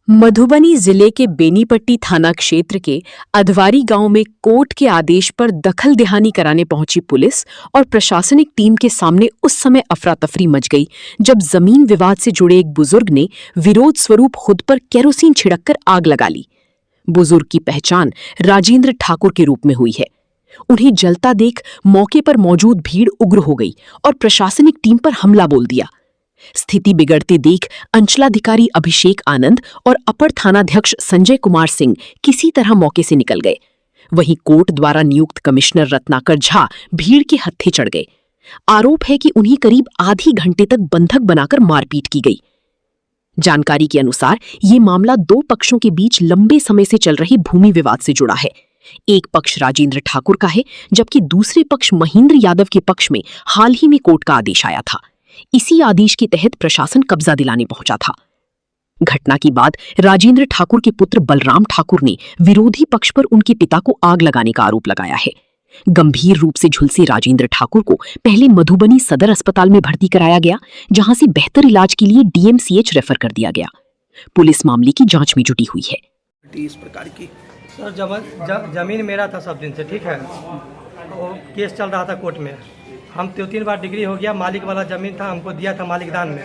मधुबनी जिले के बेनीपट्टी थाना क्षेत्र के अधवारी गांव में कोर्ट के आदेश पर दखल दहानी कराने पहुंची पुलिस और प्रशासनिक टीम के सामने उस समय अफरा तफरी मच गई जब जमीन विवाद से जुड़े एक बुजुर्ग ने विरोध स्वरूप खुद पर केरोसिन छिड़ककर आग लगा ली। बुजुर्ग की पहचान राजेंद्र ठाकुर के रूप में हुई है। उन्हें जलता देख मौके पर मौजूद भीड़ उग्र हो गई और प्रशासनिक टीम पर हमला बोल दिया। स्थिति बिगड़ते देख अंचलाधिकारी अभिषेक आनंद और अपर थानाध्यक्ष संजय कुमार सिंह किसी तरह मौके से निकल गए। वहीं कोर्ट द्वारा नियुक्त कमिश्नर रत्नाकर झा भीड़ के हत्थे चढ़ गए। आरोप है कि उन्हें करीब आधी घंटे तक बंधक बनाकर मारपीट की गई। जानकारी के अनुसार ये मामला दो पक्षों के बीच लंबे समय से चल रही भूमि विवाद से जुड़ा है। एक पक्ष राजेंद्र ठाकुर का है, जबकि दूसरे पक्ष महेंद्र यादव के पक्ष में हाल ही में कोर्ट का आदेश आया था। इसी आदेश के तहत प्रशासन कब्जा दिलाने पहुंचा था। घटना के बाद राजेंद्र ठाकुर के पुत्र बलराम ठाकुर ने विरोधी पक्ष पर उनके पिता को आग लगाने का आरोप लगाया है। गंभीर रूप से झुलसे राजेंद्र ठाकुर को पहले मधुबनी सदर अस्पताल में भर्ती कराया गया, जहां से बेहतर इलाज के लिए डीएमसीएच रेफर कर दिया गया। पुलिस मामले की जांच में जुटी हुई है। इस प्रकार की सर जमीन मेरा था सब दिन से, ठीक है। वो केस चल रहा था कोर्ट में। हम 3 बार डिग्री हो गया, मालिक वाला ज़मीन था, हमको दिया था मालिकदान में,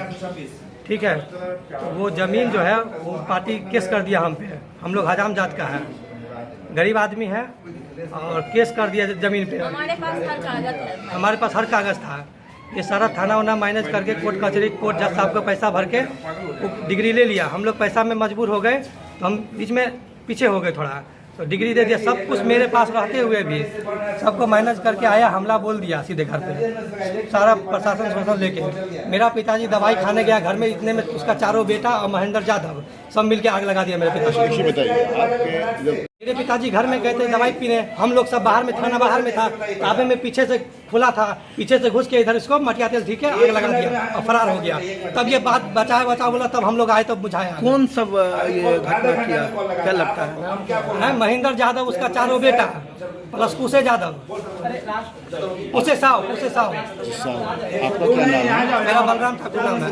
ठीक है। तो वो ज़मीन जो है वो पार्टी केस कर दिया हम पे। हम लोग हजाम जात का है, गरीब आदमी है, और केस कर दिया ज़मीन पे। हमारे पास हर कागज़ था। ये सारा थाना वाना मैनेज करके कोर्ट कचहरी कोर्ट जज साहब को पैसा भर के डिग्री ले लिया। हम लोग पैसा में मजबूर हो गए, तो हम बीच में पीछे हो गए थोड़ा, तो डिग्री दे दिया। सब कुछ मेरे पास रहते हुए भी सबको मैनेज करके आया, हमला बोल दिया सीधे घर पे। सारा प्रशासन लेके मेरा पिताजी दवाई खाने गया घर में, इतने में उसका 4 बेटा और महेंद्र यादव सब मिलके आग लगा दिया मेरे पिताजी। मेरे पिताजी घर में गए थे दवाई पीने, हम लोग सब बाहर में, थाना बाहर में था। ताबे में पीछे से खुला था, पीछे से घुस के इधर इसको मटिया तेल ठीक है आग लगा दिया और फरार हो गया। तब ये बात बचा बोला, तब हम लोग आए तो बुझाया। कौन सब ये घटना किया, क्या लगता है? महेंद्र यादव, उसका 4 बेटा प्लस कुशे यादव, कुशे साव। आपका क्या नाम है? मेरा बलराम ठाकुर नाम है।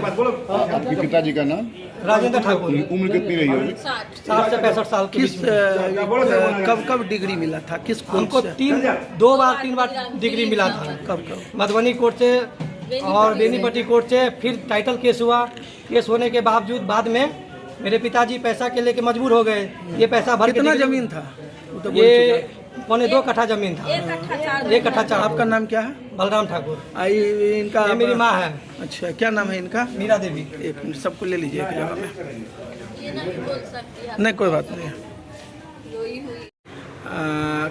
आपके पिताजी का नाम? राजेंद्र ठाकुर। उम्र कितनी रही होगी? 60 से 65 साल के किस बीच में। कब डिग्री मिला था? किस कोर्ट हमको से? 3 बार डिग्री मिला था। कब मधुबनी कोर्ट से और बेनीपट्टी कोर्ट से। फिर टाइटल केस हुआ। केस होने के बावजूद बाद में मेरे पिताजी पैसा के लेके मजबूर हो गए। ये पैसा भर कितना के जमीन था? वो तो ये 2.25 कट्ठा जमीन था। 1 कट्ठा 4। आपका नाम क्या है? बलराम ठाकुर। इनका ये मेरी माँ है। अच्छा, क्या नाम है इनका? मीरा देवी। एक मिनट, सबको ले लीजिए एक जगह में। नहीं, कोई बात नहीं।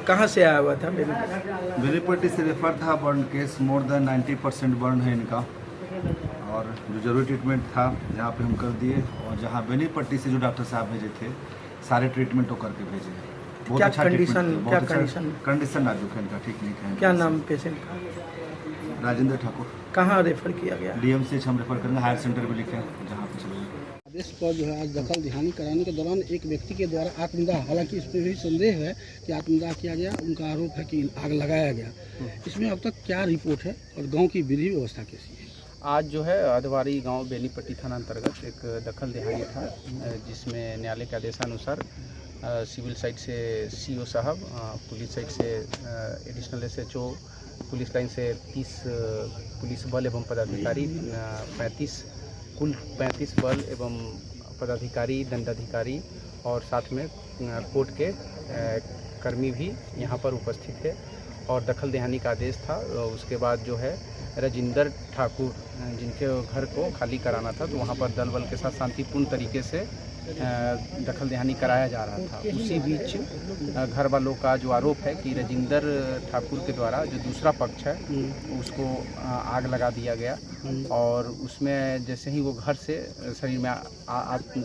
कहाँ से आया हुआ था? बेनीपट्टी से रेफर था। Burn case more than 90% burn है इनका, और जो जरूरी ट्रीटमेंट था यहाँ पे हम कर दिए, और जहाँ बेनीपट्टी से जो डॉक्टर साहब भेजे थे सारे ट्रीटमेंट वो करके भेजे। बहुत क्या अच्छा कंडीशन? क्या कंडीशन नाजुक है इनका, ठीक नहीं है। क्या नाम पेशेंट का? राजेंद्र ठाकुर। कहाँ रेफर किया गया? डीएमसीएच हम रेफर करेंगे, हायर सेंटर भी लिखे हैं जहाँ पे चलेंगे। आदेश पर जो है आज दखल दिहानी कराने के दौरान एक व्यक्ति के द्वारा आत्मदाह, हालांकि इस पर भी संदेह है कि आत्मदाह किया गया। उनका आरोप है कि आग लगाया गया। इसमें अब तक क्या रिपोर्ट है और गांव की विधि व्यवस्था कैसी है? आज जो है अधवारी गांव बेनीपट्टी थाना अंतर्गत एक दखल दिहानी था, जिसमें न्यायालय के आदेशानुसार सिविल साइड से सीओ साहब, पुलिस साइड से एडिशनल एसएचओ, पुलिस लाइन से 30 पुलिस बल एवं पदाधिकारी, 35 बल एवं पदाधिकारी, दंडाधिकारी और साथ में कोर्ट के कर्मी भी यहाँ पर उपस्थित थे और दखल देहानी का आदेश था। उसके बाद जो है राजेंद्र ठाकुर, जिनके घर को खाली कराना था, तो वहाँ पर दल बल के साथ शांतिपूर्ण तरीके से दखल देहानी कराया जा रहा था। उसी बीच घर वालों का जो आरोप है कि राजेंद्र ठाकुर के द्वारा जो दूसरा पक्ष है उसको आग लगा दिया गया, और उसमें जैसे ही वो घर से शरीर में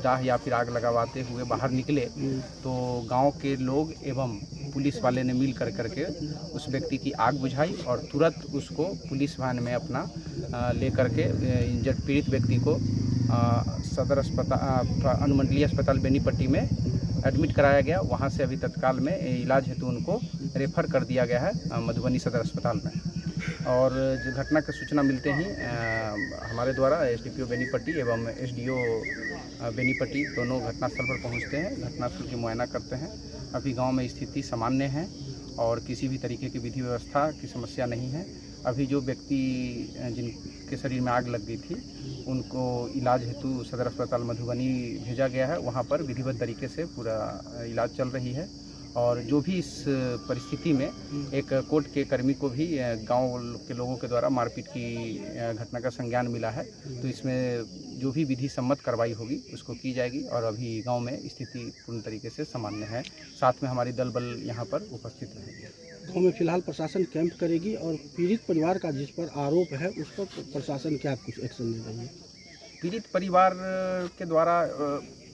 दाह या फिर आग लगावाते हुए बाहर निकले, तो गांव के लोग एवं पुलिस वाले ने मिल करके उस व्यक्ति की आग बुझाई और तुरंत उसको पुलिस वाहन में अपना ले करके इंजर्ड पीड़ित व्यक्ति को सदर अस्पताल, अनुमंडलीय अस्पताल बेनीपट्टी में एडमिट कराया गया। वहां से अभी तत्काल में इलाज हेतु उनको रेफर कर दिया गया है मधुबनी सदर अस्पताल में। और जो घटना की सूचना मिलते ही हमारे द्वारा एसडीपीओ बेनीपट्टी एवं एसडीओ बेनीपट्टी दोनों घटनास्थल पर पहुंचते हैं, घटनास्थल की मुआयना करते हैं। अभी गांव में स्थिति सामान्य है और किसी भी तरीके की विधि व्यवस्था की समस्या नहीं है। अभी जो व्यक्ति जिनके शरीर में आग लग गई थी उनको इलाज हेतु सदर अस्पताल मधुबनी भेजा गया है। वहाँ पर विधिवत तरीके से पूरा इलाज चल रही है और जो भी इस परिस्थिति में एक कोर्ट के कर्मी को भी गांव के लोगों के द्वारा मारपीट की घटना का संज्ञान मिला है, तो इसमें जो भी विधि सम्मत कार्रवाई होगी उसको की जाएगी और अभी गांव में स्थिति पूर्ण तरीके से सामान्य है। साथ में हमारी दल बल यहाँ पर उपस्थित रहेंगे। गाँव में फिलहाल प्रशासन कैंप करेगी और पीड़ित परिवार का जिस पर आरोप है उस पर प्रशासन क्या कुछ एक्शन ले रही है? पीड़ित परिवार के द्वारा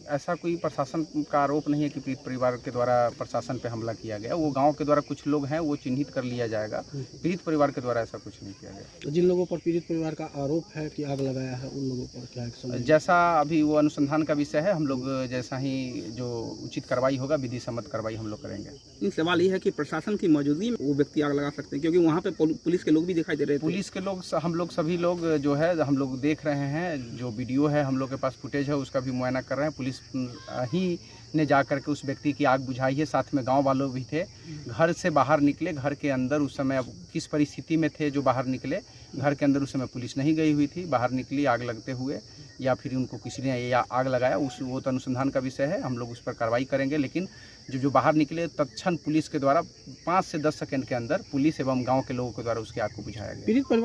ऐसा कोई प्रशासन का आरोप नहीं है कि पीड़ित परिवार के द्वारा प्रशासन पे हमला किया गया। वो गांव के द्वारा कुछ लोग हैं वो चिन्हित कर लिया जाएगा। पीड़ित परिवार के द्वारा ऐसा कुछ नहीं किया गया। तो जिन लोगों पर पीड़ित परिवार का आरोप है कि आग लगाया है उन लोगों पर क्या एक्शन? जैसा अभी वो अनुसंधान का विषय है, हम लोग जैसा ही जो उचित कार्रवाई होगा विधि सम्मत कार्रवाई हम लोग करेंगे। सवाल ये है कि प्रशासन की मौजूदगी में वो व्यक्ति आग लगा सकते हैं, क्योंकि वहाँ पे पुलिस के लोग भी दिखाई दे रहे थे। पुलिस के लोग हम लोग सभी लोग जो है हम लोग देख रहे हैं, जो वीडियो है हम लोग के पास फुटेज है उसका भी मुआयना कर रहे हैं। पुलिस ही ने जा करके उस व्यक्ति की आग बुझाई है, साथ में गांव वालों भी थे। घर से बाहर निकले, घर के अंदर उस समय अब किस परिस्थिति में थे जो बाहर निकले, घर के अंदर उस समय पुलिस नहीं गई हुई थी। बाहर निकली आग लगते हुए या फिर उनको किसी ने या आग लगाया, वो तो अनुसंधान का विषय है, हम लोग उस पर कार्रवाई करेंगे। लेकिन जो बाहर निकले तत्क्षण पुलिस के द्वारा 5 से 10 सेकंड के अंदर पुलिस एवं गाँव के लोगों के द्वारा उसकी आग को बुझाया गया। पीड़ित परिवार